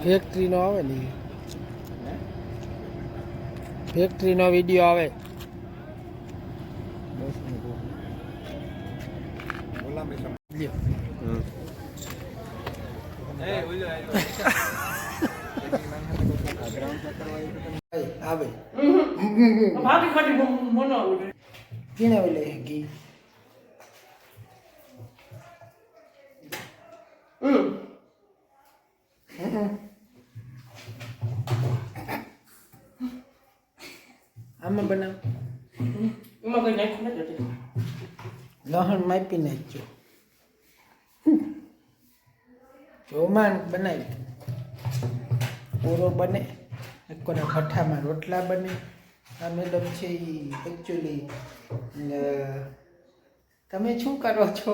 ફેક્ટરીનો આવે ને ફેક્ટરીનો વિડીયો આવે આવે કેને ઓલે ઘી આમાં બનાવ લહણ માપી નાખજો જોમાન બનાવી પૂરો બને કોના ભઠ્ઠામાં રોટલા બને આ મેડમ છે એ એકચ્યુઅલી તમે શું કરો છો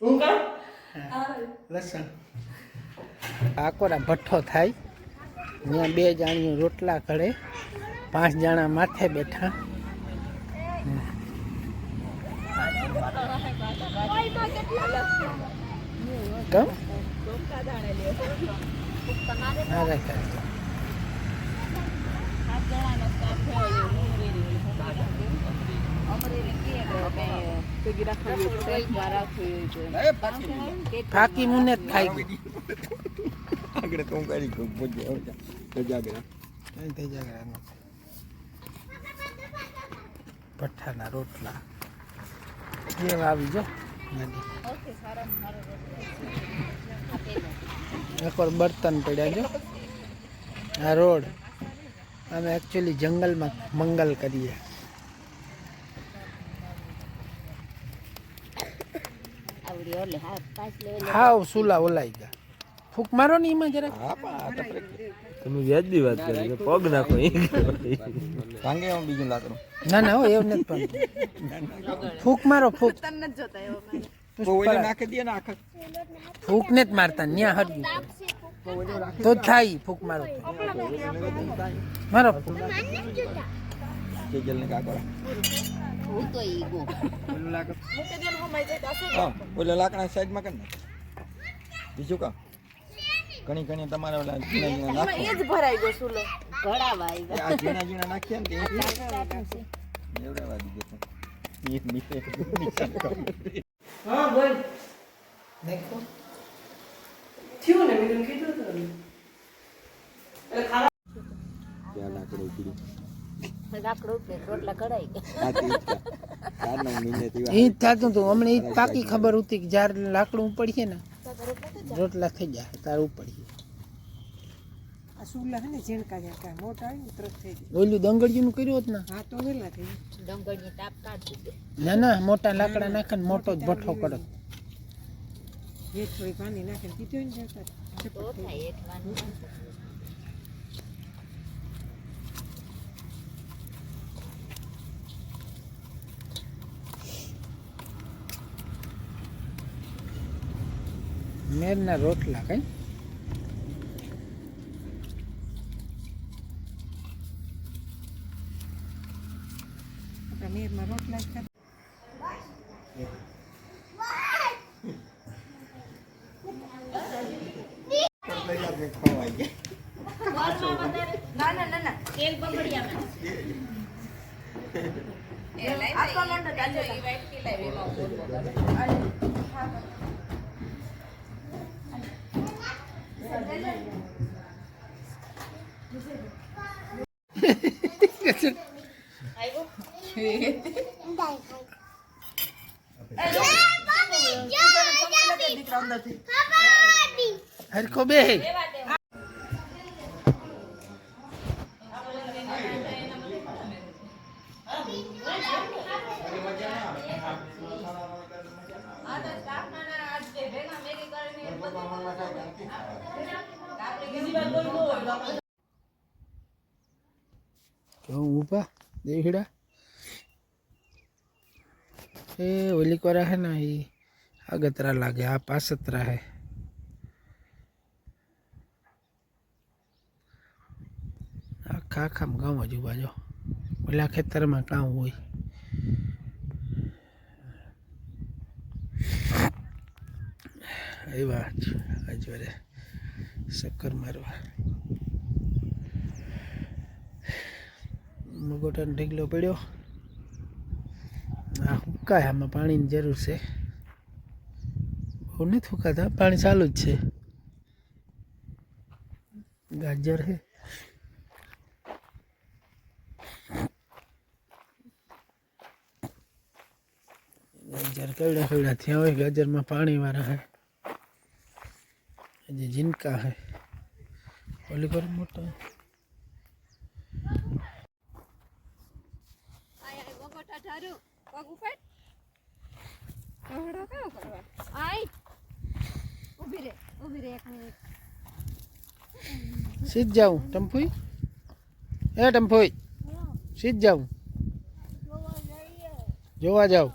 હું કા લસણ આકોરા ભઠ્ઠો થાય ત્યાં 2 જાણીઓ રોટલા કરે 5 જણા માથે બેઠા કમ ફાકી મુને જ ખાઈ ગઈ આગળ તો હું કરી ગયો ભઠ્ઠાના રોટલા એ આવી જો એકવાર બર્તન પડ્યા જો આ રોડ અમે એકચ્યુઅલી જંગલમાં મંગલ કરીએ હાવ સુલા ઓલાઈ ગયા ફૂક મારો ને એમાં જરા તમે વ્યાજની વાત કરી પગ નાખો ભાંગે બીજું લાકડું ના ના હો એવું નથી પણ ફૂક મારો ફૂક નાખી દે ને આખા ફૂક ને જ મારતા ન્યા હરજુ તો થાય ફૂક મારો મારો જલ્દી કા કરો ઓલા લાકડા સાઈડમાં કર ને બીજું કા ઘણી ઘણી તમારે ઓલા ઝીણા ભરાઈ ગયો સુલો ઘડાવાઈ આ ઝીણા નાખ્યા ને એવડા વાગી ગયો હા બોલ દેખો થયું ને મેં કીધું તો એટલે ખાવા ક્યાં લાકડો ઉડી લાકડું કે રોટલા કઢાઈ ગયા એ જ થતું હતું હમણાં એ પાકી ખબર હતી કે જ્યારે લાકડું ઉપડીએ ને રોટલા થઈ જાય તાર ઉપડીએ આ સુલા હે ને ઝીણકા ઝીણકા મોટા હોય ને તરત થઈ જાય ઓલું દંગળીનું કર્યું હોત ને હા તો વેલા થઈ ડંગળની તાપ કાઢી દે ના મોટા લાકડા નાખે ને મોટો જ ભઠ્ઠો કરે જે થોડી પાણી નાખીને પીધો ને જતા તો થાય એકવાનું મેરના રોટલા કઈ આપણા મેરમાં રોટલા જ ખાતા ના તેલ પકડિયામાં એ લઈ આપવા માંડો ચાલજો ઈ વાઈટ કે લાવી એમાં હરખો બે ऊपर देखड़ा ए ओली कोरा है ना ये आगतरा लागे आ पासतरा है आखा खम गाँव हजू बाजो ओला खेतर में काम हुई बात आज ચક્કર મારવા. મગોટાનો ઢીગલો પડ્યો. આ હુકાય, આમાં પાણીની જરૂર છે. બહુ નથી ફૂંકાતા, પાણી ચાલુ જ છે. ગાજર છે. ગાજર કેવડા કેવડા થયા હોય. ગાજરમાં પાણી વાળા હે. જે જીનકા હે ઓલી પર મોટા. સીધ જાઉં ટમ્પુઈ? એ ટમ્પુઈ સીધ જાઉં? જોવા જાઉં?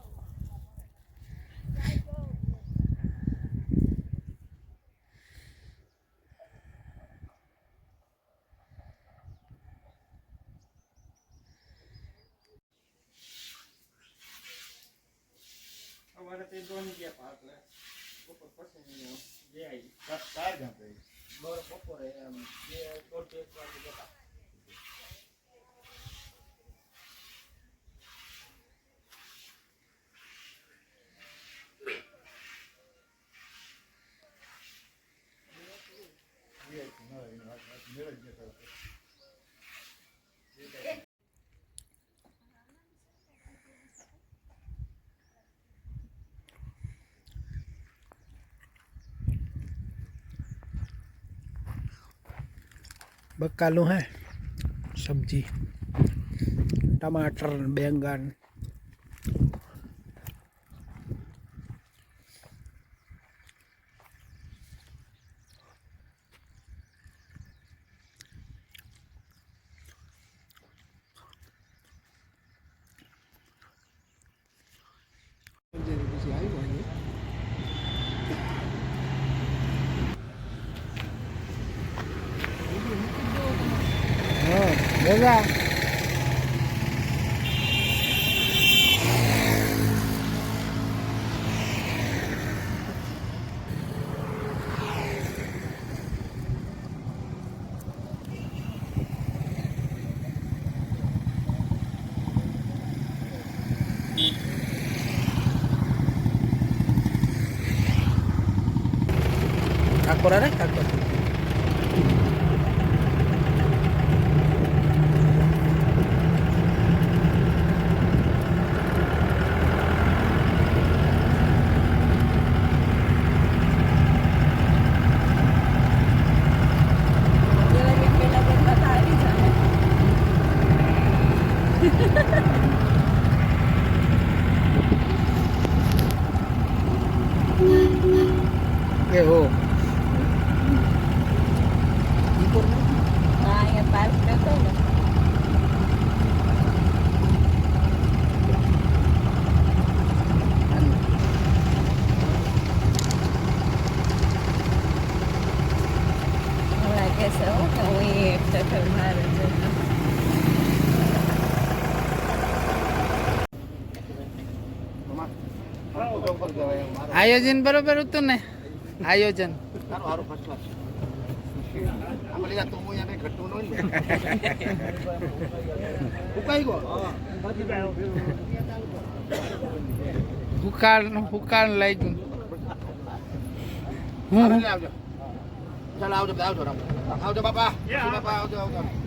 અમારે તે દોન ગયા પાકલે બપોર પછી જે આવી બહાર જતો બપોરે એમ જે 1 વાગે જતા. बकालू है सब्जी, टमाटर, बैंगन, भेजा ठाकुर रे ठाकुर के हो आयोजन बरोबर होतं ना आयोजन હુકાળ લાગ્યું. ચાલો આવજો બાપા આવજો.